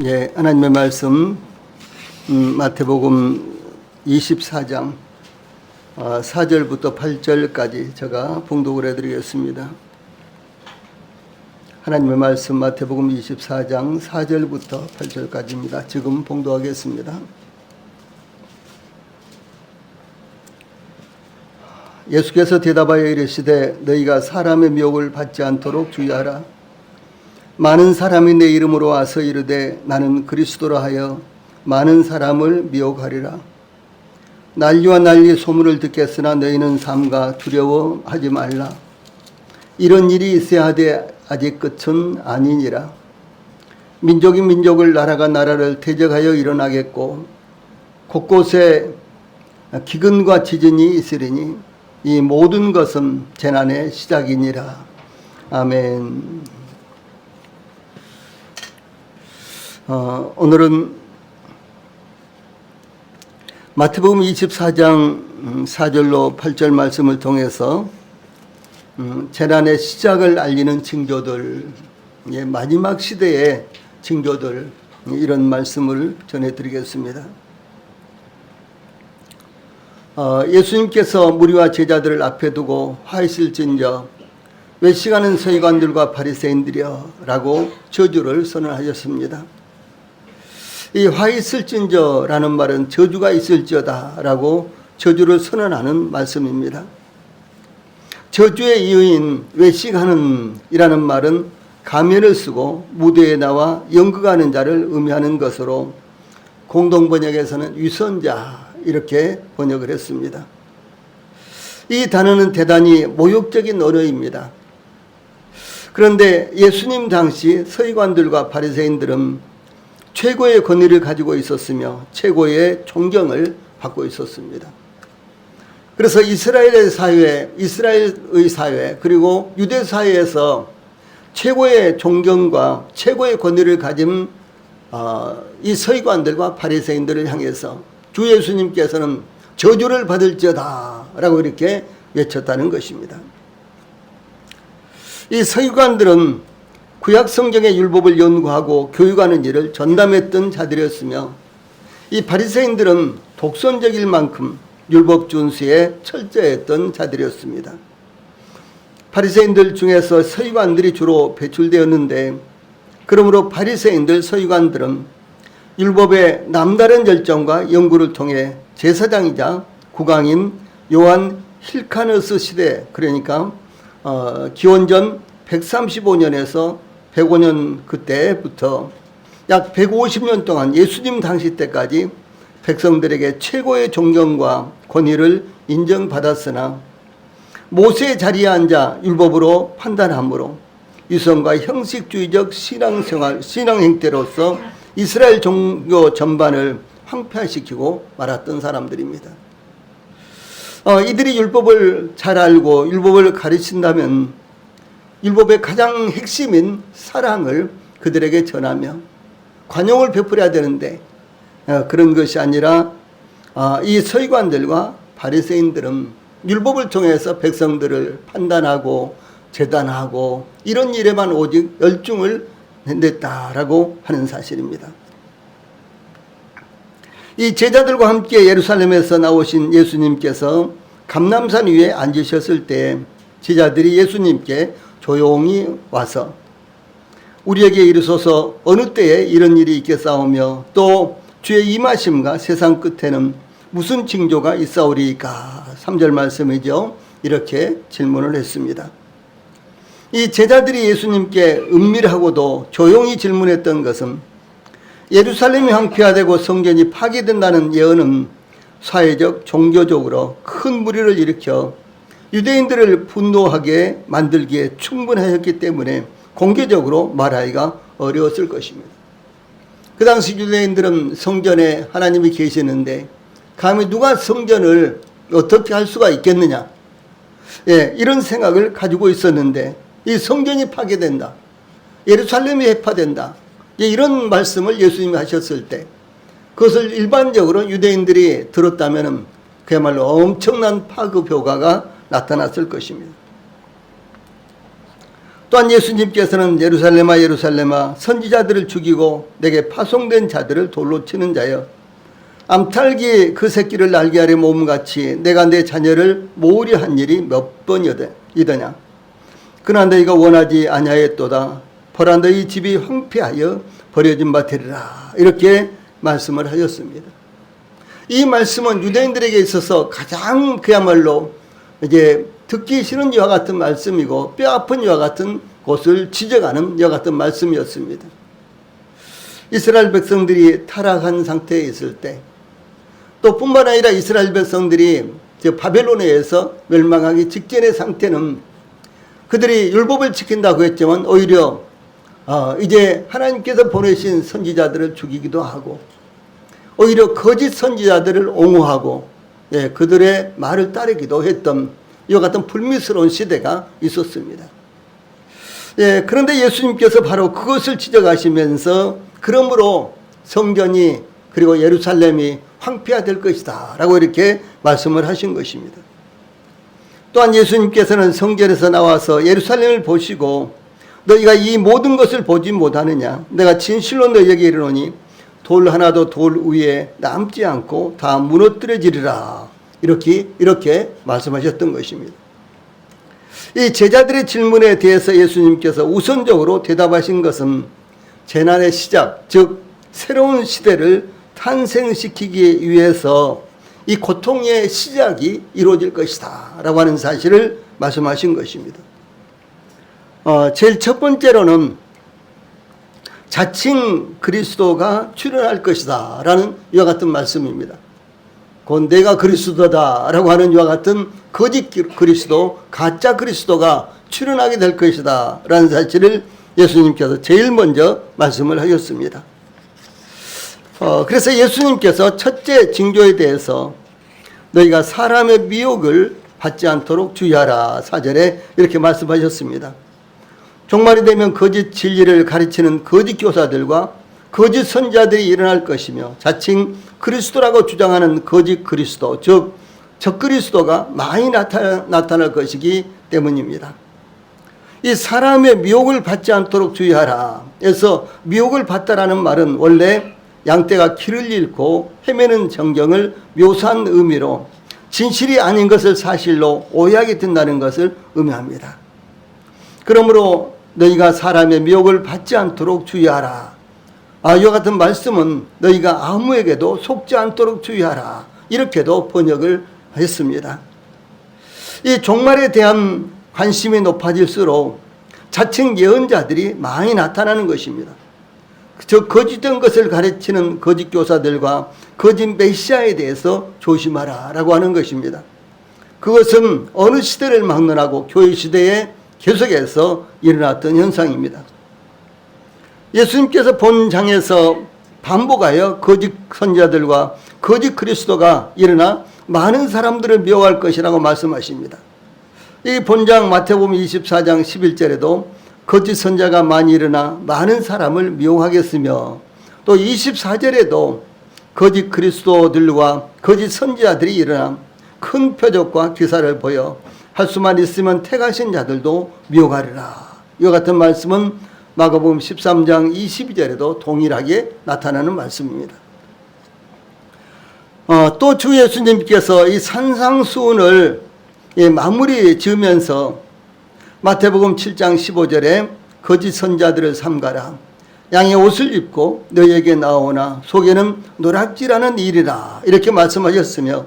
예, 하나님의 말씀 마태복음 24장 4절부터 8절까지 제가 봉독을 해드리겠습니다. 하나님의 말씀 마태복음 24장 4절부터 8절까지입니다. 지금 봉독하겠습니다. 예수께서 대답하여 이르시되 너희가 사람의 미혹을 받지 않도록 주의하라. 많은 사람이 내 이름으로 와서 이르되 나는 그리스도라 하여 많은 사람을 미혹하리라. 난리와 난리 소문을 듣겠으나 너희는 삼가 두려워하지 말라. 이런 일이 있어야 하되 아직 끝은 아니니라. 민족이 민족을 나라가 나라를 대적하여 일어나겠고 곳곳에 기근과 지진이 있으리니 이 모든 것은 재난의 시작이니라. 아멘. 오늘은 마태복음 24장 4절로 8절 말씀을 통해서 재난의 시작을 알리는 징조들, 마지막 시대의 징조들, 이런 말씀을 전해드리겠습니다. 예수님께서 무리와 제자들을 앞에 두고 화 있을진저 외식하는 서기관들과 바리새인들이여 라고 저주를 선언하셨습니다. 이 화 있을진저라는 말은 저주가 있을지어다 라고 저주를 선언하는 말씀입니다. 저주의 이유인 외식하는 이라는 말은 가면을 쓰고 무대에 나와 연극하는 자를 의미하는 것으로 공동번역에서는 위선자 이렇게 번역을 했습니다. 이 단어는 대단히 모욕적인 언어입니다. 그런데 예수님 당시 서기관들과 바리새인들은 최고의 권위를 가지고 있었으며 최고의 존경을 받고 있었습니다. 그래서 이스라엘의 사회 그리고 유대 사회에서 최고의 존경과 최고의 권위를 가진 이 서기관들과 바리새인들을 향해서 주 예수님께서는 저주를 받을지어다 라고 이렇게 외쳤다는 것입니다. 이 서기관들은 구약 성경의 율법을 연구하고 교육하는 일을 전담했던 자들이었으며 이 바리새인들은 독선적일 만큼 율법 준수에 철저했던 자들이었습니다. 바리새인들 중에서 서기관들이 주로 배출되었는데 그러므로 바리새인들 서기관들은 율법의 남다른 열정과 연구를 통해 제사장이자 국왕인 요한 힐카너스 시대, 그러니까 기원전 135년에서 105년 그때부터 약 150년 동안 예수님 당시 때까지 백성들에게 최고의 존경과 권위를 인정받았으나 모세의 자리에 앉아 율법으로 판단함으로 유선과 형식주의적 신앙 행태로서 이스라엘 종교 전반을 황폐화시키고 말았던 사람들입니다. 이들이 율법을 잘 알고 율법을 가르친다면 율법의 가장 핵심인 사랑을 그들에게 전하며 관용을 베풀어야 되는데 그런 것이 아니라 이 서기관들과 바리새인들은 율법을 통해서 백성들을 판단하고 재단하고 이런 일에만 오직 열중을 냈다라고 하는 사실입니다. 이 제자들과 함께 예루살렘에서 나오신 예수님께서 감람산 위에 앉으셨을 때 제자들이 예수님께 조용히 와서 우리에게 이르소서 어느 때에 이런 일이 있겠사오며 또 주의 임하심과 세상 끝에는 무슨 징조가 있사오리이까. 3절 말씀이죠. 이렇게 질문을 했습니다. 이 제자들이 예수님께 은밀하고도 조용히 질문했던 것은 예루살렘이 황폐화되고 성전이 파괴된다는 예언은 사회적 종교적으로 큰 무리를 일으켜 유대인들을 분노하게 만들기에 충분하였기 때문에 공개적으로 말하기가 어려웠을 것입니다. 그 당시 유대인들은 성전에 하나님이 계시는데 감히 누가 성전을 어떻게 할 수가 있겠느냐, 이런 생각을 가지고 있었는데 이 성전이 파괴된다, 예루살렘이 해파된다, 이런 말씀을 예수님이 하셨을 때 그것을 일반적으로 유대인들이 들었다면 그야말로 엄청난 파급 효과가 나타났을 것입니다. 또한 예수님께서는 예루살렘아 예루살렘아 선지자들을 죽이고 내게 파송된 자들을 돌로 치는 자여 암탉이 그 새끼를 날개 아래 모음같이 내가 내 자녀를 모으려 한 일이 몇 번이더냐. 그러나 너희가 원하지 아니하였도다. 보라 너희 집이 황폐하여 버려진 바 되리라. 이렇게 말씀을 하셨습니다. 이 말씀은 유대인들에게 있어서 가장 그야말로 이제 듣기 싫은 이와 같은 말씀이고 뼈아픈 이와 같은 곳을 지적하는 이와 같은 말씀이었습니다. 이스라엘 백성들이 타락한 상태에 있을 때 또 뿐만 아니라 이스라엘 백성들이 바벨론에 의해서 멸망하기 직전의 상태는 그들이 율법을 지킨다고 했지만 오히려 이제 하나님께서 보내신 선지자들을 죽이기도 하고 오히려 거짓 선지자들을 옹호하고 그들의 말을 따르기도 했던 이와 같은 불미스러운 시대가 있었습니다. 그런데 예수님께서 바로 그것을 지적하시면서 그러므로 성전이 그리고 예루살렘이 황폐화될 것이다 라고 이렇게 말씀을 하신 것입니다. 또한 예수님께서는 성전에서 나와서 예루살렘을 보시고 너희가 이 모든 것을 보지 못하느냐. 내가 진실로 너희에게 이르노니 돌 하나도 돌 위에 남지 않고 다 무너뜨려지리라. 이렇게 말씀하셨던 것입니다. 이 제자들의 질문에 대해서 예수님께서 우선적으로 대답하신 것은 재난의 시작, 즉 새로운 시대를 탄생시키기 위해서 이 고통의 시작이 이루어질 것이다 라고 하는 사실을 말씀하신 것입니다. 제일 첫 번째로는 자칭 그리스도가 출현할 것이다 라는 이와 같은 말씀입니다. 곧 내가 그리스도다 라고 하는 이와 같은 거짓 그리스도, 가짜 그리스도가 출현하게 될 것이다 라는 사실을 예수님께서 제일 먼저 말씀을 하셨습니다. 그래서 예수님께서 첫째 징조에 대해서 너희가 사람의 미혹을 받지 않도록 주의하라 4절에 이렇게 말씀하셨습니다. 종말이 되면 거짓 진리를 가르치는 거짓 교사들과 거짓 선지자들이 일어날 것이며 자칭 그리스도라고 주장하는 거짓 그리스도, 즉 적그리스도가 많이 나타날 것이기 때문입니다. 이 사람의 미혹을 받지 않도록 주의하라 해서 미혹을 받다라는 말은 원래 양떼가 길을 잃고 헤매는 정경을 묘사한 의미로 진실이 아닌 것을 사실로 오해하게 된다는 것을 의미합니다. 그러므로 너희가 사람의 미혹을 받지 않도록 주의하라. 이와 같은 말씀은 너희가 아무에게도 속지 않도록 주의하라. 이렇게도 번역을 했습니다. 이 종말에 대한 관심이 높아질수록 자칭 예언자들이 많이 나타나는 것입니다. 저 거짓된 것을 가르치는 거짓 교사들과 거짓 메시아에 대해서 조심하라 라고 하는 것입니다. 그것은 어느 시대를 막론하고 교회 시대에 계속해서 일어났던 현상입니다. 예수님께서 본장에서 반복하여 거짓 선지자들과 거짓 그리스도가 일어나 많은 사람들을 미혹할 것이라고 말씀하십니다. 이 본장 마태복음 24장 11절에도 거짓 선지자가 많이 일어나 많은 사람을 미혹하겠으며 또 24절에도 거짓 그리스도들과 거짓 선지자들이 일어나 큰 표적과 기사를 보여 할 수만 있으면 택하신 자들도 미혹하리라. 이와 같은 말씀은 마가복음 13장 22절에도 동일하게 나타나는 말씀입니다. 또 주 예수님께서 이 산상수훈을 마무리 지으면서 마태복음 7장 15절에 거짓 선자들을 삼가라. 양의 옷을 입고 너희에게 나오나 속에는 노략질하는 일이라. 이렇게 말씀하셨으며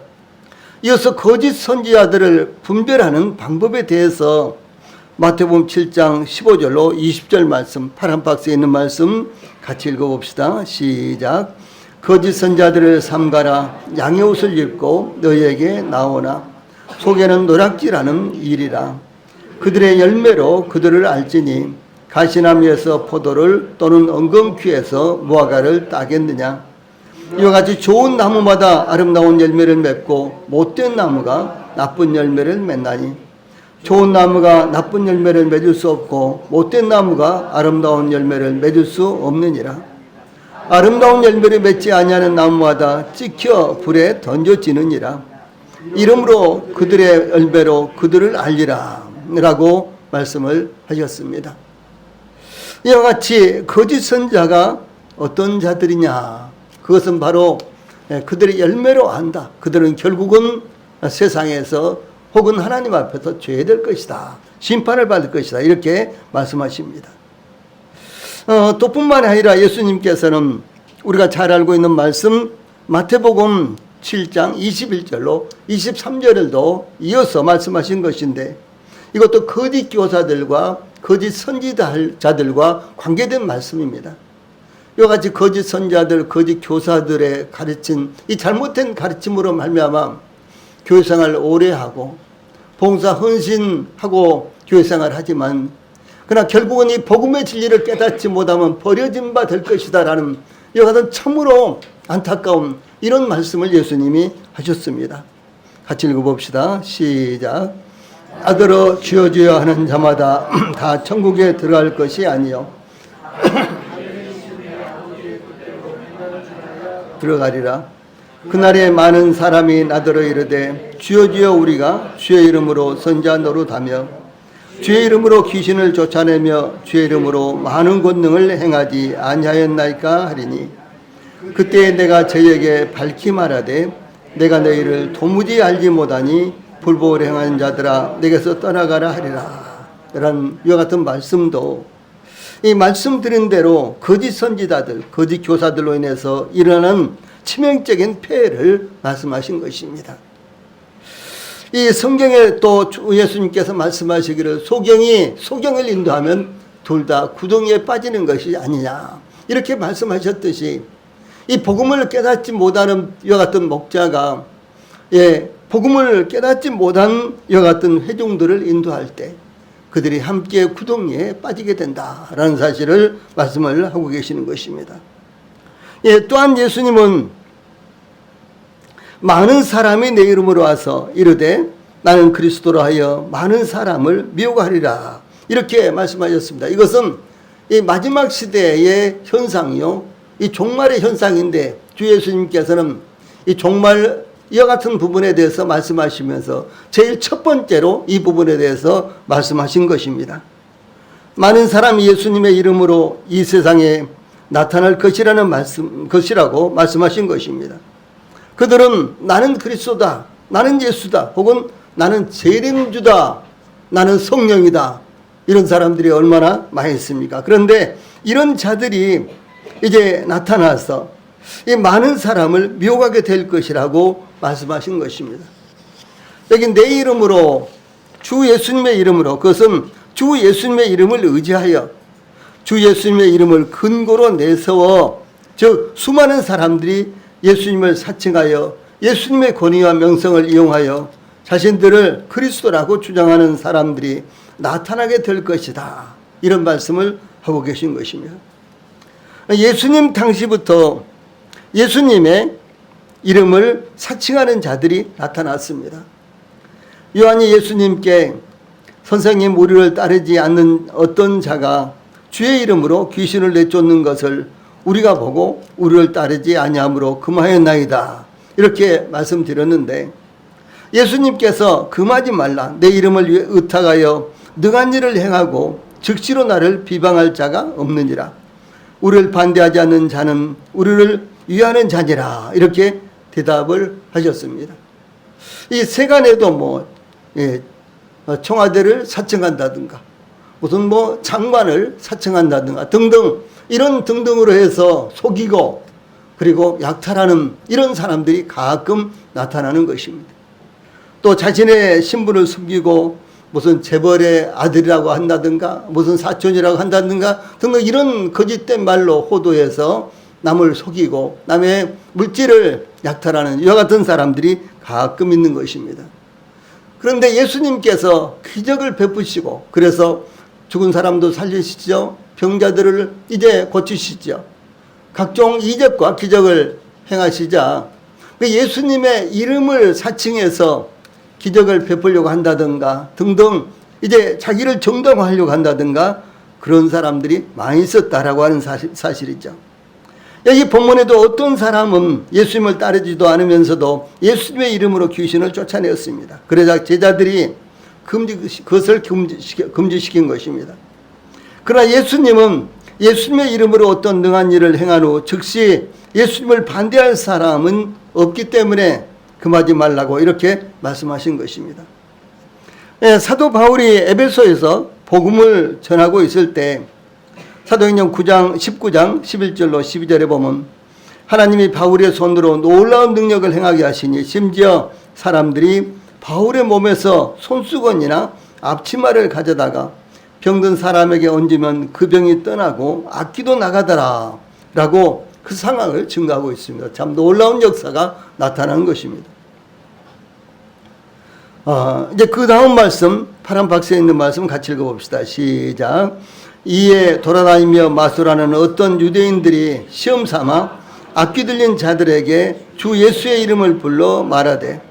이어서 거짓 선지자들을 분별하는 방법에 대해서 마태복음 7장 15절로 20절 말씀, 파란 박스에 있는 말씀 같이 읽어봅시다. 시작. 거짓 선지자들을 삼가라. 양의 옷을 입고 너희에게 나오나 속에는 노략질하는 일이라. 그들의 열매로 그들을 알지니 가시나무에서 포도를 또는 엉겅퀴에서 무화과를 따겠느냐. 이와 같이 좋은 나무마다 아름다운 열매를 맺고 못된 나무가 나쁜 열매를 맺나니 좋은 나무가 나쁜 열매를 맺을 수 없고 못된 나무가 아름다운 열매를 맺을 수 없느니라. 아름다운 열매를 맺지 아니하는 나무마다 찍혀 불에 던져지느니라. 이러므로 그들의 열매로 그들을 알리라 라고 말씀을 하셨습니다. 이와 같이 거짓 선자가 어떤 자들이냐, 그것은 바로 그들의 열매로 안다. 그들은 결국은 세상에서 혹은 하나님 앞에서 죄될 것이다, 심판을 받을 것이다, 이렇게 말씀하십니다. 또 뿐만 아니라 예수님께서는 우리가 잘 알고 있는 말씀 마태복음 7장 21절로 23절을도 이어서 말씀하신 것인데, 이것도 거짓 교사들과 거짓 선지자들과 관계된 말씀입니다. 이와 같이 거짓 선자들, 거짓 교사들의 가르친 이 잘못된 가르침으로 말미암아 교회생활을 오래 하고 봉사 헌신하고 교회생활을 하지만, 그러나 결국은 이 복음의 진리를 깨닫지 못하면 버려진 바 될 것이다 라는 이와 같은 참으로 안타까운 이런 말씀을 예수님이 하셨습니다. 같이 읽어봅시다. 시작. 아들어 주여 주여 하는 자마다 다 천국에 들어갈 것이 아니요 들어가리라. 그날에 많은 사람이 나더러 이르되 주여 주여 우리가 주의 이름으로 선자 노릇하며 주의 이름으로 귀신을 쫓아내며 주의 이름으로 많은 권능을 행하지 아니하였나이까 하리니, 그때 내가 저에게 밝히 말하되 내가 너희를 도무지 알지 못하니 불법을 행하는 자들아 내게서 떠나가라 하리라. 이런 이와 같은 말씀도 이 말씀드린 대로 거짓 선지자들, 거짓 교사들로 인해서 일어나는 치명적인 폐해를 말씀하신 것입니다. 이 성경에 또 예수님께서 말씀하시기를 소경을 인도하면 둘 다 구덩이에 빠지는 것이 아니냐, 이렇게 말씀하셨듯이 이 복음을 깨닫지 못하는 이와 같은 목자가 복음을 깨닫지 못한 이와 같은 회중들을 인도할 때 그들이 함께 구덩이에 빠지게 된다라는 사실을 말씀을 하고 계시는 것입니다. 또한 예수님은 많은 사람이 내 이름으로 와서 이르되 나는 그리스도로 하여 많은 사람을 미혹하리라, 이렇게 말씀하셨습니다. 이것은 이 마지막 시대의 현상이요, 이 종말의 현상인데 주 예수님께서는 이 종말 이와 같은 부분에 대해서 말씀하시면서 제일 첫 번째로 이 부분에 대해서 말씀하신 것입니다. 많은 사람이 예수님의 이름으로 이 세상에 나타날 것이라고 말씀하신 것입니다. 그들은 나는 그리스도다, 나는 예수다, 혹은 나는 재림주다, 나는 성령이다, 이런 사람들이 얼마나 많이 있습니까? 그런데 이런 자들이 이제 나타나서 이 많은 사람을 미혹하게 될 것이라고 말씀하신 것입니다. 여기 내 이름으로, 주 예수님의 이름으로, 그것은 주 예수님의 이름을 의지하여 주 예수님의 이름을 근거로 내세워, 즉 수많은 사람들이 예수님을 사칭하여 예수님의 권위와 명성을 이용하여 자신들을 그리스도라고 주장하는 사람들이 나타나게 될 것이다, 이런 말씀을 하고 계신 것입니다. 예수님 당시부터 예수님의 이름을 사칭하는 자들이 나타났습니다. 요한이 예수님께 선생님, 우리를 따르지 않는 어떤 자가 주의 이름으로 귀신을 내쫓는 것을 우리가 보고 우리를 따르지 아니함으로 금하였나이다, 이렇게 말씀드렸는데, 예수님께서 금하지 말라, 내 이름을 위해 의탁하여 능한 일을 행하고 즉시로 나를 비방할 자가 없느니라. 우리를 반대하지 않는 자는 우리를 위하는 자니라, 이렇게 대답을 하셨습니다. 이 세간에도 청와대를 사칭한다든가 무슨 장관을 사칭한다든가 등등, 이런 등등으로 해서 속이고 그리고 약탈하는 이런 사람들이 가끔 나타나는 것입니다. 또 자신의 신분을 숨기고 무슨 재벌의 아들이라고 한다든가 무슨 사촌이라고 한다든가 등등, 이런 거짓된 말로 호도해서 남을 속이고 남의 물질을 약탈하는 이와 같은 사람들이 가끔 있는 것입니다. 그런데 예수님께서 기적을 베푸시고, 그래서 죽은 사람도 살리시죠, 병자들을 이제 고치시죠, 각종 이적과 기적을 행하시자 예수님의 이름을 사칭해서 기적을 베풀려고 한다든가 등등, 이제 자기를 정당화하려고 한다든가 그런 사람들이 많이 있었다라고 하는 사실이죠. 여기 본문에도 어떤 사람은 예수님을 따르지도 않으면서도 예수님의 이름으로 귀신을 쫓아내었습니다. 그러자 제자들이 그것을 금지시킨 것입니다. 그러나 예수님은 예수님의 이름으로 어떤 능한 일을 행한 후 즉시 예수님을 반대할 사람은 없기 때문에 금하지 말라고 이렇게 말씀하신 것입니다. 사도 바울이 에베소에서 복음을 전하고 있을 때 사도행전 19장 11절로 12절에 보면 하나님이 바울의 손으로 놀라운 능력을 행하게 하시니 심지어 사람들이 바울의 몸에서 손수건이나 앞치마를 가져다가 병든 사람에게 얹으면 그 병이 떠나고 악기도 나가더라 라고 그 상황을 증거하고 있습니다. 참 놀라운 역사가 나타나는 것입니다. 이제 그 다음 말씀, 파란 박스에 있는 말씀 같이 읽어봅시다. 시작. 이에 돌아다니며 마술하는 어떤 유대인들이 시험 삼아 악기 들린 자들에게 주 예수의 이름을 불러 말하되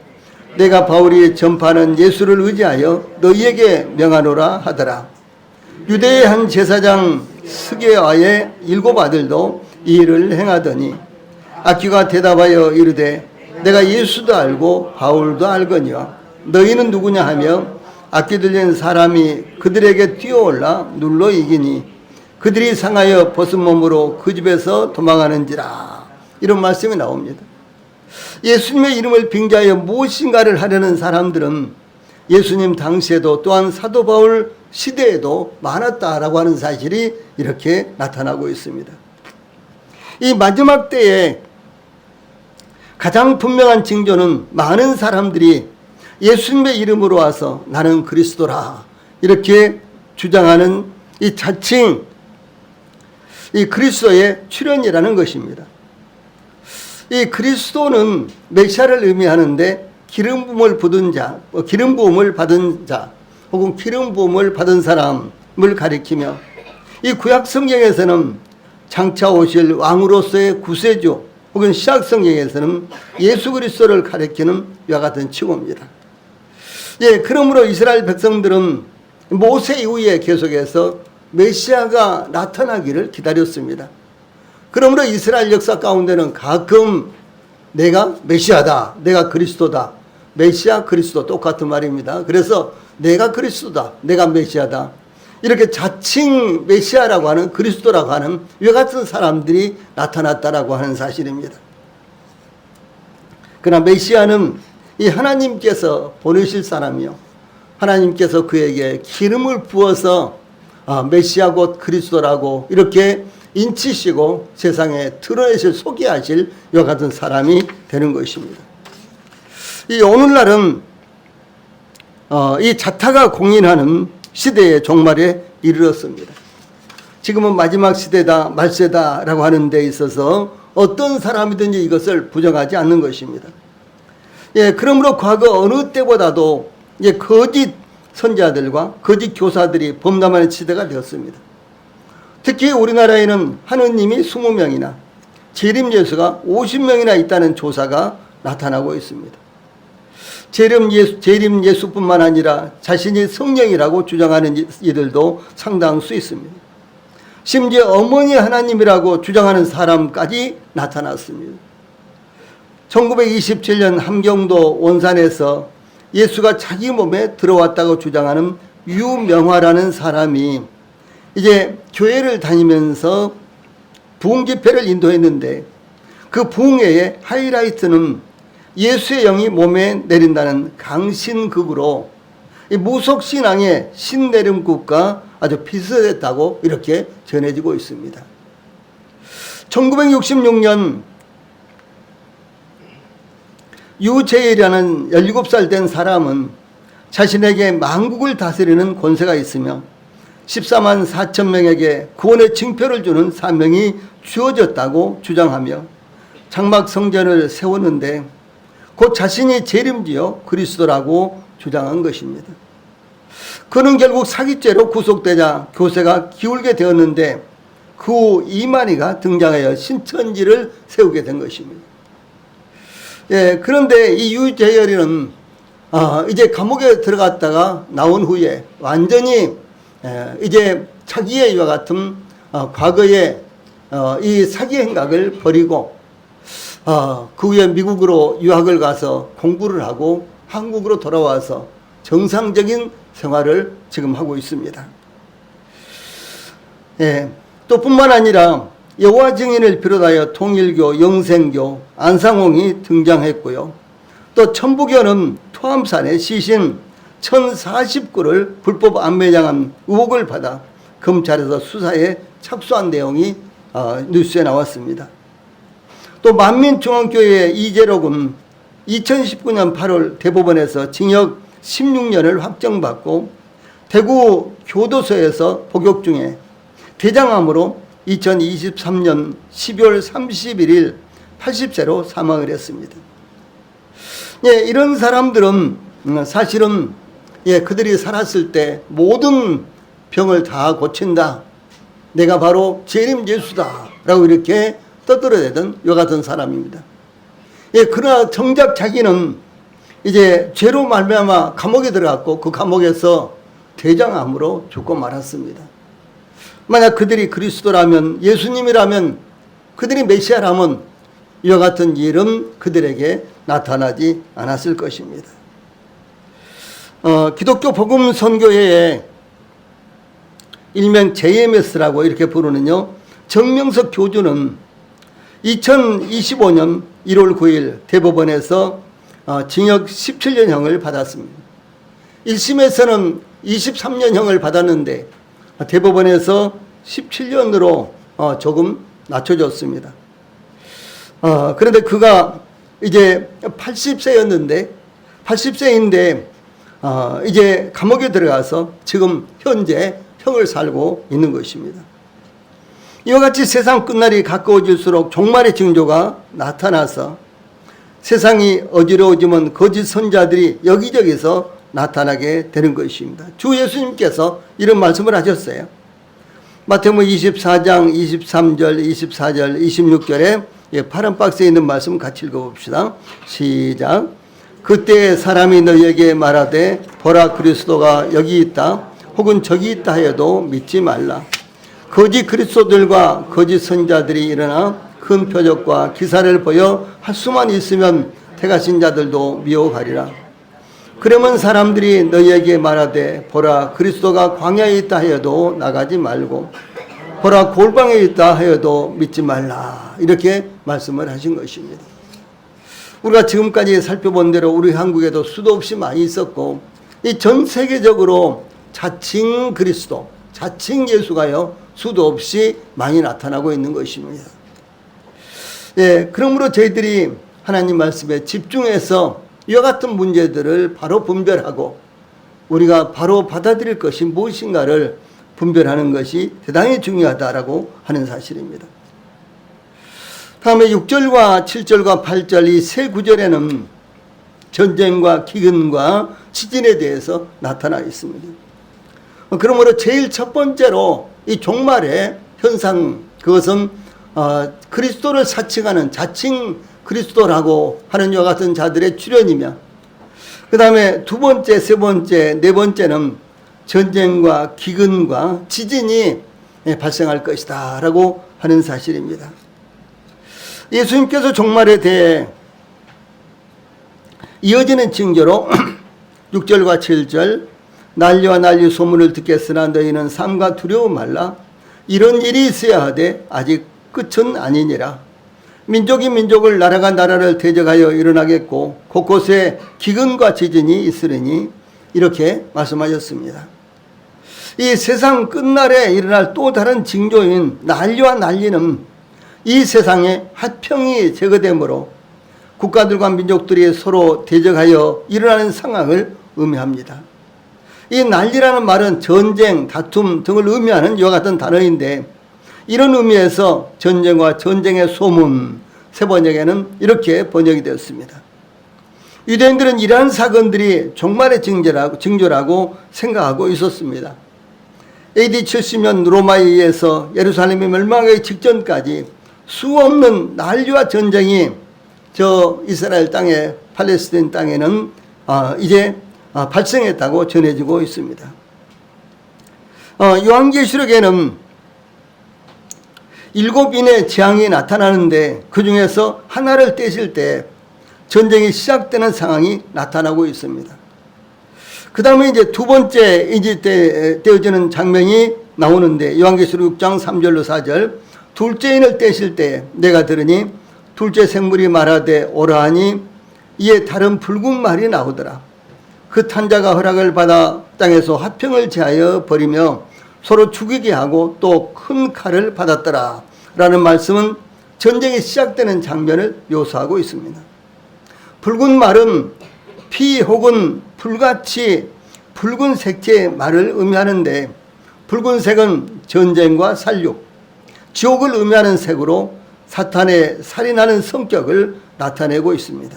내가 바울이 전파하는 예수를 의지하여 너희에게 명하노라 하더라. 유대의 한 제사장 스게와의 7 아들도 이 일을 행하더니 악기가 대답하여 이르되 내가 예수도 알고 바울도 알거니와 너희는 누구냐 하며 악기 들린 사람이 그들에게 뛰어올라 눌러 이기니 그들이 상하여 벗은 몸으로 그 집에서 도망하는지라. 이런 말씀이 나옵니다. 예수님의 이름을 빙자하여 무엇인가를 하려는 사람들은 예수님 당시에도 또한 사도 바울 시대에도 많았다라고 하는 사실이 이렇게 나타나고 있습니다. 이 마지막 때에 가장 분명한 징조는 많은 사람들이 예수님의 이름으로 와서 나는 그리스도라 이렇게 주장하는 이 자칭 이 그리스도의 출현이라는 것입니다. 이 그리스도는 메시아를 의미하는데 기름 부음을 받은 자, 기름 부음을 받은 자 혹은 기름 부음을 받은 사람을 가리키며 이 구약 성경에서는 장차 오실 왕으로서의 구세주 혹은 신약 성경에서는 예수 그리스도를 가리키는 이와 같은 칭호입니다. 그러므로 이스라엘 백성들은 모세 이후에 계속해서 메시아가 나타나기를 기다렸습니다. 그러므로 이스라엘 역사 가운데는 가끔 내가 메시아다, 내가 그리스도다, 메시아 그리스도 똑같은 말입니다. 그래서 내가 그리스도다, 내가 메시아다 이렇게 자칭 메시아라고 하는 그리스도라고 하는 이와 같은 사람들이 나타났다라고 하는 사실입니다. 그러나 메시아는 이 하나님께서 보내실 사람이요 하나님께서 그에게 기름을 부어서 메시아 곧 그리스도라고 이렇게 인치시고 세상에 드러내실 소개하실 이와 같은 사람이 되는 것입니다. 이 오늘날은 이 자타가 공인하는 시대의 종말에 이르렀습니다. 지금은 마지막 시대다 말세다라고 하는 데 있어서 어떤 사람이든지 이것을 부정하지 않는 것입니다. 그러므로 과거 어느 때보다도 거짓 선지자들과 거짓 교사들이 범람하는 시대가 되었습니다. 특히 우리나라에는 하느님이 20명이나 재림 예수가 50명이나 있다는 조사가 나타나고 있습니다. 재림 예수뿐만 아니라 자신이 성령이라고 주장하는 이들도 상당수 있습니다. 심지어 어머니 하나님이라고 주장하는 사람까지 나타났습니다. 1927년 함경도 원산에서 예수가 자기 몸에 들어왔다고 주장하는 유명화라는 사람이 이제 교회를 다니면서 부흥 집회를 인도했는데 그 부흥회의 하이라이트는 예수의 영이 몸에 내린다는 강신극으로 무속신앙의 신내림극과 아주 비슷했다고 이렇게 전해지고 있습니다. 1966년 유재일이라는 17살 된 사람은 자신에게 만국을 다스리는 권세가 있으며 14만 4천 명에게 구원의 징표를 주는 사명이 주어졌다고 주장하며 장막 성전을 세웠는데 곧 자신이 재림지요 그리스도라고 주장한 것입니다. 그는 결국 사기죄로 구속되자 교세가 기울게 되었는데 그 후 이만희가 등장하여 신천지를 세우게 된 것입니다. 그런데 이 유재열이는 이제 감옥에 들어갔다가 나온 후에 완전히 이제 자기의 이와 같은 과거의 이 사기 행각을 버리고 그 후에 미국으로 유학을 가서 공부를 하고 한국으로 돌아와서 정상적인 생활을 지금 하고 있습니다. 예, 또 뿐만 아니라 여호와 증인을 비롯하여 통일교, 영생교, 안상홍이 등장했고요. 또 천부교는 토암산에 시신 1040구를 불법 암매장한 의혹을 받아 검찰에서 수사에 착수한 내용이 뉴스에 나왔습니다. 또 만민중앙교회 이재록은 2019년 8월 대법원에서 징역 16년을 확정받고 대구 교도소에서 복역 중에 대장암으로 2023년 12월 31일 80세로 사망을 했습니다. 예, 이런 사람들은 사실은 그들이 살았을 때 모든 병을 다 고친다. 내가 바로 재림 예수다. 라고 이렇게 떠들어대던 요 같은 사람입니다. 예, 그러나 정작 자기는 이제 죄로 말미암아 감옥에 들어갔고 그 감옥에서 대장암으로 죽고 말았습니다. 만약 그들이 그리스도라면, 예수님이라면, 그들이 메시아라면 이와 같은 일은 그들에게 나타나지 않았을 것입니다. 기독교 복음 선교회에 일명 JMS라고 이렇게 부르는요, 정명석 교주는 2025년 1월 9일 대법원에서 징역 17년형을 받았습니다. 1심에서는 23년형을 받았는데 대법원에서 17년으로 조금 낮춰졌습니다. 그런데 그가 이제 80세였는데, 80세인데 이제 감옥에 들어가서 지금 현재 형을 살고 있는 것입니다. 이와 같이 세상 끝날이 가까워질수록 종말의 징조가 나타나서 세상이 어지러워지면 거짓 선자들이 여기저기서 나타나게 되는 것입니다. 주 예수님께서 이런 말씀을 하셨어요. 마태복음 24장 23절, 24절, 26절에 파란 박스에 있는 말씀 같이 읽어봅시다. 시작. 그때 사람이 너희에게 말하되 보라 그리스도가 여기 있다 혹은 저기 있다 해도 믿지 말라. 거짓 그리스도들과 거짓 선자들이 일어나 큰 표적과 기사를 보여 할 수만 있으면 택하신 자들도 미혹하리라. 그러면 사람들이 너희에게 말하되 보라 그리스도가 광야에 있다 하여도 나가지 말고 보라 골방에 있다 하여도 믿지 말라. 이렇게 말씀을 하신 것입니다. 우리가 지금까지 살펴본 대로 우리 한국에도 수도 없이 많이 있었고 이 전 세계적으로 자칭 그리스도, 자칭 예수가요 수도 없이 많이 나타나고 있는 것입니다. 예, 그러므로 저희들이 하나님 말씀에 집중해서 이와 같은 문제들을 바로 분별하고 우리가 바로 받아들일 것이 무엇인가를 분별하는 것이 대단히 중요하다라고 하는 사실입니다. 다음에 6절과 7절과 8절 이 세 구절에는 전쟁과 기근과 지진에 대해서 나타나 있습니다. 그러므로 제일 첫 번째로 이 종말의 현상, 그것은 그리스도를 사칭하는 자칭 그리스도라고 하는 이와 같은 자들의 출현이며, 그 다음에 두 번째, 세 번째, 네 번째는 전쟁과 기근과 지진이 발생할 것이다 라고 하는 사실입니다. 예수님께서 종말에 대해 이어지는 징조로 6절과 7절 난리와 난리 소문을 듣겠으나 너희는 삼가 두려움 말라. 이런 일이 있어야 하되 아직 끝은 아니니라. 민족이 민족을 나라가 나라를 대적하여 일어나겠고 곳곳에 기근과 지진이 있으리니 이렇게 말씀하셨습니다. 이 세상 끝날에 일어날 또 다른 징조인 난리와 난리는 이 세상에 화평이 제거되므로 국가들과 민족들이 서로 대적하여 일어나는 상황을 의미합니다. 이 난리라는 말은 전쟁, 다툼 등을 의미하는 이와 같은 단어인데 이런 의미에서 전쟁과 전쟁의 소문, 세 번역에는 이렇게 번역이 되었습니다. 유대인들은 이러한 사건들이 종말의 징조라고 생각하고 있었습니다. AD 70년 로마에 의해서 예루살렘이 멸망하기 직전까지 수없는 난리와 전쟁이 저 이스라엘 땅에, 팔레스타인 땅에는 이제 발생했다고 전해지고 있습니다. 요한계시록에는 7인의 재앙이 나타나는데 그 중에서 하나를 떼실 때 전쟁이 시작되는 상황이 나타나고 있습니다. 그 다음에 이제 두 번째 이제 떼어지는 장면이 나오는데 요한계시록 6장 3절로 4절 둘째 인을 떼실 때 내가 들으니 둘째 생물이 말하되 오라 하니 이에 다른 붉은 말이 나오더라. 그 탄자가 허락을 받아 땅에서 화평을 제하여 버리며 서로 죽이게 하고 또 큰 칼을 받았더라 라는 말씀은 전쟁이 시작되는 장면을 묘사하고 있습니다. 붉은 말은 피 혹은 불같이 붉은 색채의 말을 의미하는데 붉은색은 전쟁과 살육, 지옥을 의미하는 색으로 사탄의 살인하는 성격을 나타내고 있습니다.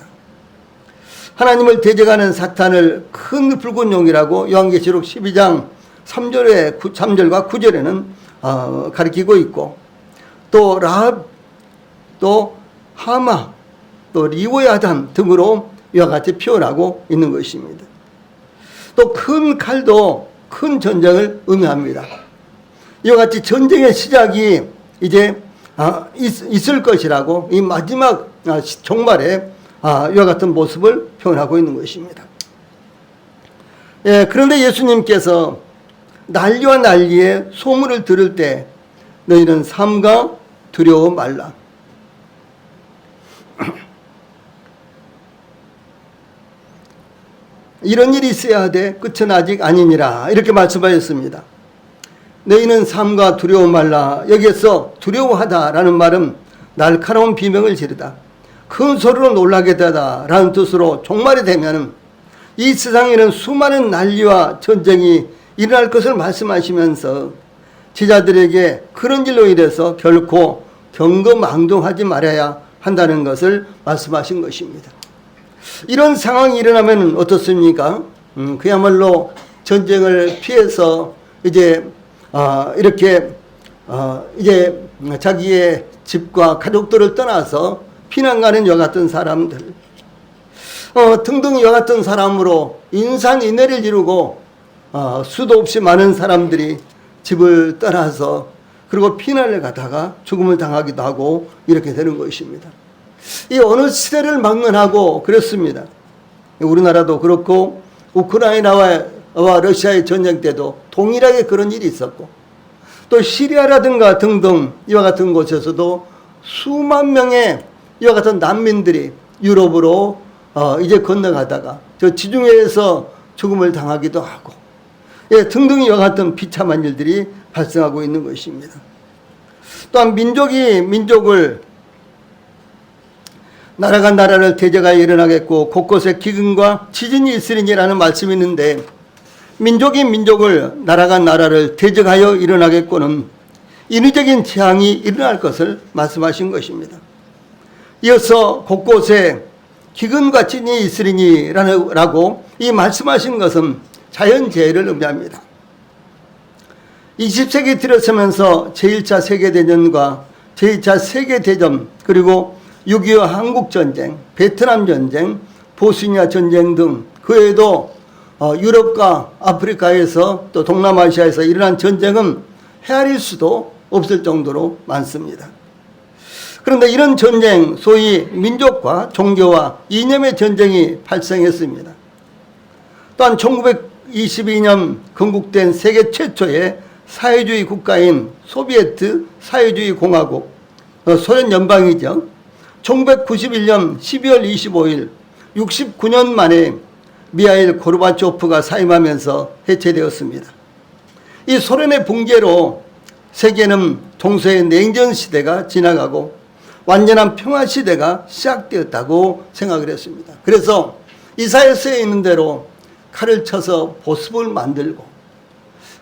하나님을 대적하는 사탄을 큰 붉은 용이라고 요한계시록 12장 3절과 9절에는 가리키고 있고 또 라합, 또 하마, 또 리보야단 등으로 이와 같이 표현하고 있는 것입니다. 또 큰 칼도 큰 전쟁을 의미합니다. 이와 같이 전쟁의 시작이 이제 있을 것이라고 이 마지막 종말에 이와 같은 모습을 표현하고 있는 것입니다. 예, 그런데 예수님께서 난리와 난리의 소문을 들을 때 너희는 삼가 두려워 말라. 이런 일이 있어야 돼 끝은 아직 아니니라 이렇게 말씀하셨습니다. 너희는 삼가 두려워 말라. 여기에서 두려워하다라는 말은 날카로운 비명을 지르다, 큰 소리로 놀라게 되다 라는 뜻으로 종말이 되면 이 세상에는 수많은 난리와 전쟁이 일어날 것을 말씀하시면서 제자들에게 그런 일로 인해서 결코 경거망동하지 말아야 한다는 것을 말씀하신 것입니다. 이런 상황이 일어나면 어떻습니까? 그야말로 전쟁을 피해서 이제 이렇게 이제 자기의 집과 가족들을 떠나서 피난 가는 이와 같은 사람들, 등등 이와 같은 사람으로 인산인해를 이루고 수도 없이 많은 사람들이 집을 떠나서 그리고 피난을 가다가 죽음을 당하기도 하고 이렇게 되는 것입니다. 이 어느 시대를 막론하고 그렇습니다. 우리나라도 그렇고 우크라이나와 러시아의 전쟁 때도 동일하게 그런 일이 있었고 또 시리아라든가 등등 이와 같은 곳에서도 수만 명의 이와 같은 난민들이 유럽으로 이제 건너가다가 저 지중해에서 죽음을 당하기도 하고 예, 등등 이와 같은 비참한 일들이 발생하고 있는 것입니다. 또한 민족이 민족을 나라가 나라를 대적하여 일어나겠고 곳곳에 기근과 지진이 있으리니라는 말씀이 있는데 민족이 민족을 나라가 나라를 대적하여 일어나겠고는 인위적인 재앙이 일어날 것을 말씀하신 것입니다. 이어서 곳곳에 기근과 지진이 있으리니라고 이 말씀하신 것은 자연재해를 의미합니다. 20세기 들어서면서 제1차 세계대전과 제2차 세계대전 그리고 6.25 한국전쟁, 베트남전쟁, 보스니아 전쟁 등 그 외에도 유럽과 아프리카에서 또 동남아시아에서 일어난 전쟁은 헤아릴 수도 없을 정도로 많습니다. 그런데 이런 전쟁, 소위 민족과 종교와 이념의 전쟁이 발생했습니다. 또한 1922년 건국된 세계 최초의 사회주의 국가인 소비에트 사회주의 공화국, 소련 연방이죠. 1991년 12월 25일 69년 만에 미하일 고르바초프가 사임하면서 해체되었습니다. 이 소련의 붕괴로 세계는 동서의 냉전 시대가 지나가고 완전한 평화 시대가 시작되었다고 생각을 했습니다. 그래서 이사야에 쓰여 있는 대로 칼을 쳐서 보습을 만들고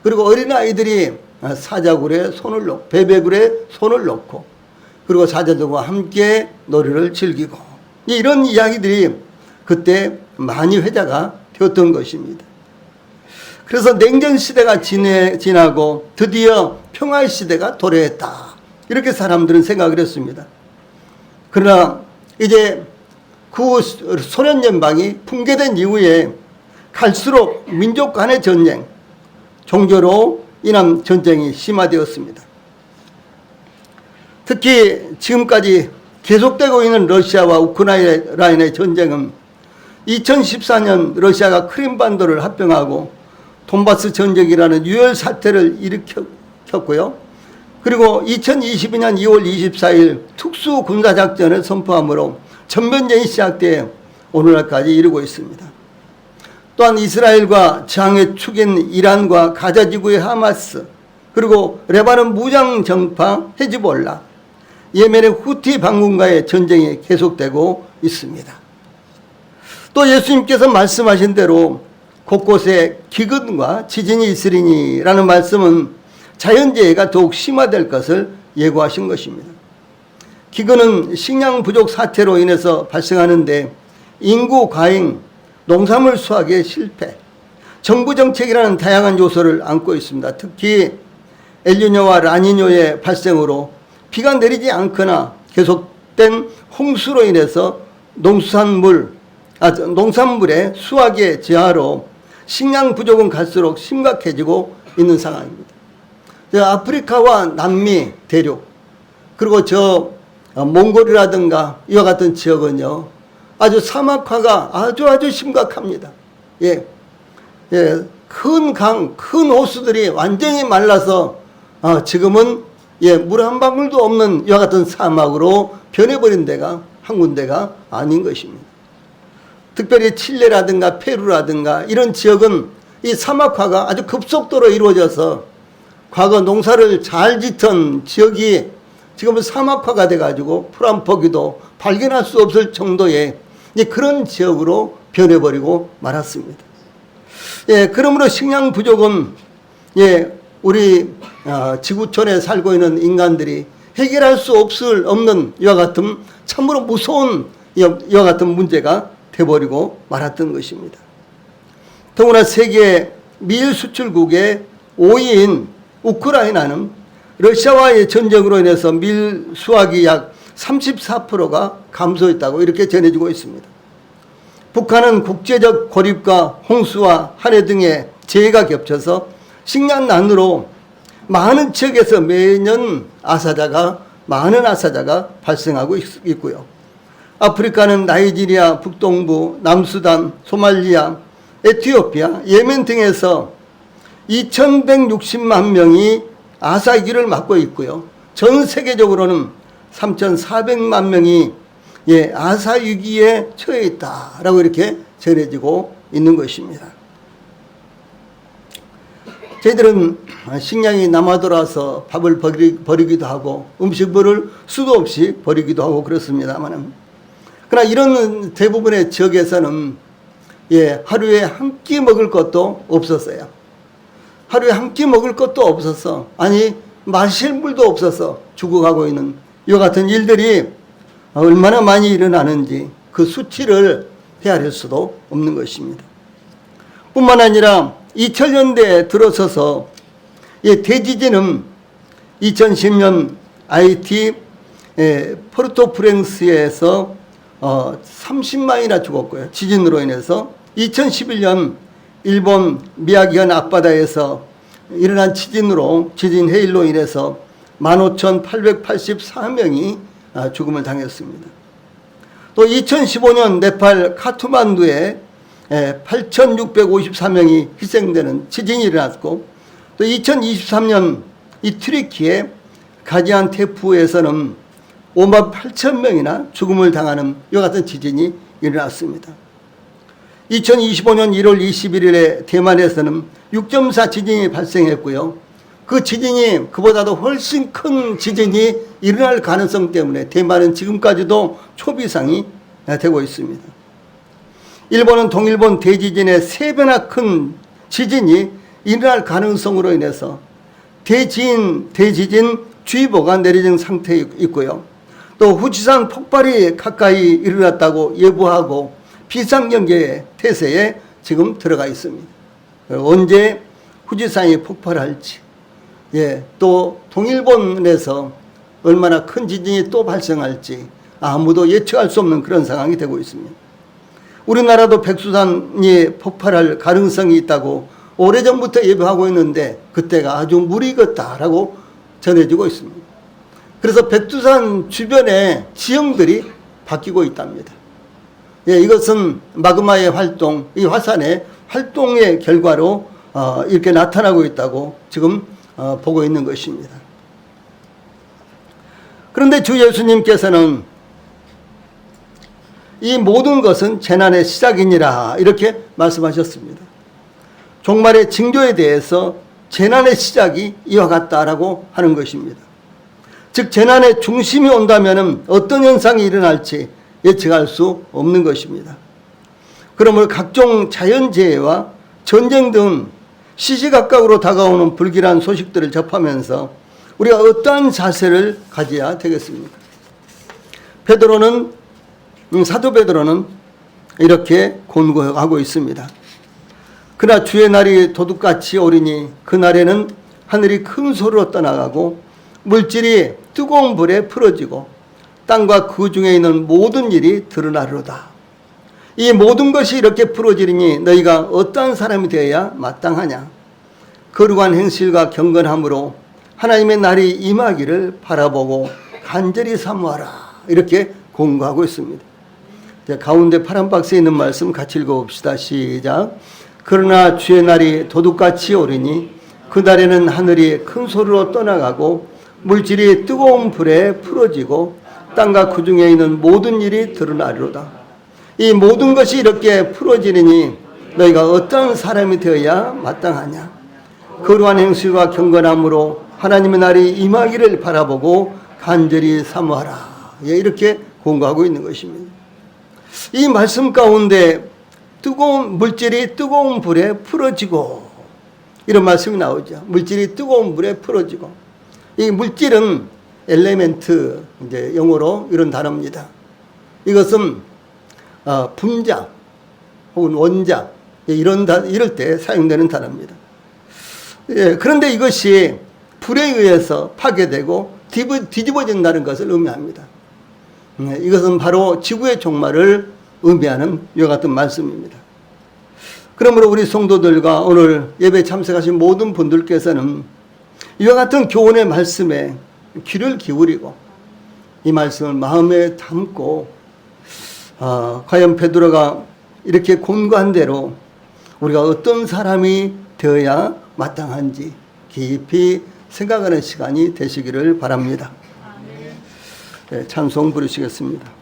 그리고 어린아이들이 사자굴에 손을 놓고 베베굴에 손을 놓고 그리고 사자들과 함께 노래를 즐기고 이런 이야기들이 그때 많이 회자가 되었던 것입니다. 그래서 냉전 시대가 지나고 드디어 평화의 시대가 도래했다 이렇게 사람들은 생각을 했습니다. 그러나 이제 그 소련 연방이 붕괴된 이후에 갈수록 민족 간의 전쟁, 종교로 인한 전쟁이 심화되었습니다. 특히 지금까지 계속되고 있는 러시아와 우크라이나의 전쟁은 2014년 러시아가 크림반도를 합병하고 돈바스 전쟁이라는 유혈 사태를 일으켰고요. 그리고 2022년 2월 24일 특수군사작전을 선포함으로 전면전이 시작돼 오늘날까지 이르고 있습니다. 또한 이스라엘과 저항의 축인 이란과 가자지구의 하마스, 그리고 레바논 무장정파 헤즈볼라, 예멘의 후티 반군과의 전쟁이 계속되고 있습니다. 또 예수님께서 말씀하신 대로 곳곳에 기근과 지진이 있으리니라는 말씀은 자연재해가 더욱 심화될 것을 예고하신 것입니다. 기근은 식량 부족 사태로 인해서 발생하는데 인구 과잉, 농산물 수확의 실패, 정부 정책이라는 다양한 요소를 안고 있습니다. 특히 엘니뇨와 라니뇨의 발생으로 비가 내리지 않거나 계속된 홍수로 인해서 농산물의 수확의 저하로 식량 부족은 갈수록 심각해지고 있는 상황입니다. 아프리카와 남미 대륙, 그리고 몽골이라든가 이와 같은 지역은요, 아주 사막화가 아주 심각합니다. 큰 강, 큰 호수들이 완전히 말라서 지금은 물 한 방울도 없는 이와 같은 사막으로 변해버린 데가 한 군데가 아닌 것입니다. 특별히 칠레라든가 페루라든가 이런 지역은 이 사막화가 아주 급속도로 이루어져서 과거 농사를 잘 짓던 지역이 지금은 사막화가 돼가지고 풀 한 포기도 발견할 수 없을 정도의 그런 지역으로 변해버리고 말았습니다. 그러므로 식량 부족은 우리 지구촌에 살고 있는 인간들이 해결할 수 없는 이와 같은 참으로 무서운 이와 같은 문제가 돼버리고 말았던 것입니다. 더구나 세계 밀 수출국의 5위인 우크라이나는 러시아와의 전쟁으로 인해서 밀 수확이 약 34%가 감소했다고 이렇게 전해지고 있습니다. 북한은 국제적 고립과 홍수와 한해 등의 재해가 겹쳐서 식량난으로 많은 지역에서 매년 많은 아사자가 발생하고 있고요. 아프리카는 나이지리아, 북동부, 남수단, 소말리아, 에티오피아, 예멘 등에서 2160만 명이 아사위기를 맞고 있고요. 전 세계적으로는 3400만 명이 아사위기에 처해 있다라고 이렇게 전해지고 있는 것입니다. 저희들은 식량이 남아돌아서 밥을 버리기도 하고 음식물을 수도 없이 버리기도 하고 그렇습니다만, 그러나 이런 대부분의 지역에서는 하루에 한 끼 먹을 것도 없었어요. 하루에 한 끼 먹을 것도 없어서, 아니 마실 물도 없어서 죽어가고 있는 이와 같은 일들이 얼마나 많이 일어나는지 그 수치를 헤아릴 수도 없는 것입니다. 뿐만 아니라 2000년대에 들어서서 대지진은 2010년 아이티 포르토프랭스에서 30만이나 죽었고요. 지진으로 인해서 2011년 일본 미야기현 앞바다에서 일어난 지진 해일로 인해서 15,884명이 죽음을 당했습니다. 또 2015년 네팔 카트만두에 8,654명이 희생되는 지진이 일어났고, 또 2023년 이 튀르키예 가지안테프에서는 58,000명이나 죽음을 당하는 이와 같은 지진이 일어났습니다. 2025년 1월 21일에 대만에서는 6.4 지진이 발생했고요. 그 지진이 그보다도 훨씬 큰 지진이 일어날 가능성 때문에 대만은 지금까지도 초비상이 되고 있습니다. 일본은 동일본 대지진의 3배나 큰 지진이 일어날 가능성으로 인해서 대지진 주의보가 내려진 상태에 있고요. 또 후지산 폭발이 가까이 일어났다고 예보하고 비상경계 태세에 지금 들어가 있습니다. 언제 후지산이 폭발할지, 또 동일본에서 얼마나 큰 지진이 또 발생할지 아무도 예측할 수 없는 그런 상황이 되고 있습니다. 우리나라도 백두산이 폭발할 가능성이 있다고 오래전부터 예보하고 있는데 그때가 아주 무리겠다라고 전해지고 있습니다. 그래서 백두산 주변의 지형들이 바뀌고 있답니다. 이것은 마그마의 활동, 이 화산의 활동의 결과로 이렇게 나타나고 있다고 지금 보고 있는 것입니다. 그런데 주 예수님께서는 이 모든 것은 재난의 시작이니라 이렇게 말씀하셨습니다. 종말의 징조에 대해서 재난의 시작이 이와 같다라고 하는 것입니다. 즉 재난의 중심이 온다면 어떤 현상이 일어날지 예측할 수 없는 것입니다. 그러므로 각종 자연재해와 전쟁 등 시시각각으로 다가오는 불길한 소식들을 접하면서 우리가 어떠한 자세를 가져야 되겠습니까? 사도 베드로는 이렇게 권고하고 있습니다. 그러나 주의 날이 도둑같이 오리니 그날에는 하늘이 큰 소리로 떠나가고 물질이 뜨거운 불에 풀어지고 땅과 그 중에 있는 모든 일이 드러나리로다. 이 모든 것이 이렇게 풀어지리니 너희가 어떠한 사람이 되어야 마땅하냐? 거룩한 행실과 경건함으로 하나님의 날이 임하기를 바라보고 간절히 사모하라. 이렇게 권고하고 있습니다. 가운데 파란 박스에 있는 말씀 같이 읽어봅시다. 시작. 그러나 주의 날이 도둑같이 오리니 그날에는 하늘이 큰 소리로 떠나가고 물질이 뜨거운 불에 풀어지고 땅과 그 중에 있는 모든 일이 드러나리로다. 이 모든 것이 이렇게 풀어지니 너희가 어떤 사람이 되어야 마땅하냐? 거룩한 행실과 경건함으로 하나님의 날이 임하기를 바라보고 간절히 사모하라. 이렇게 권고하고 있는 것입니다. 이 말씀 가운데 물질이 뜨거운 불에 풀어지고 이런 말씀이 나오죠. 물질이 뜨거운 불에 풀어지고 이 물질은 엘레멘트 이제 영어로 이런 단어입니다. 이것은 분자 혹은 원자 이럴 때 사용되는 단어입니다. 그런데 이것이 불에 의해서 파괴되고 뒤집어진다는 것을 의미합니다. 이것은 바로 지구의 종말을 의미하는 이와 같은 말씀입니다. 그러므로 우리 성도들과 오늘 예배 참석하신 모든 분들께서는 이와 같은 교훈의 말씀에 귀를 기울이고 이 말씀을 마음에 담고 과연 베드로가 이렇게 권고한 대로 우리가 어떤 사람이 되어야 마땅한지 깊이 생각하는 시간이 되시기를 바랍니다. 찬송 부르시겠습니다.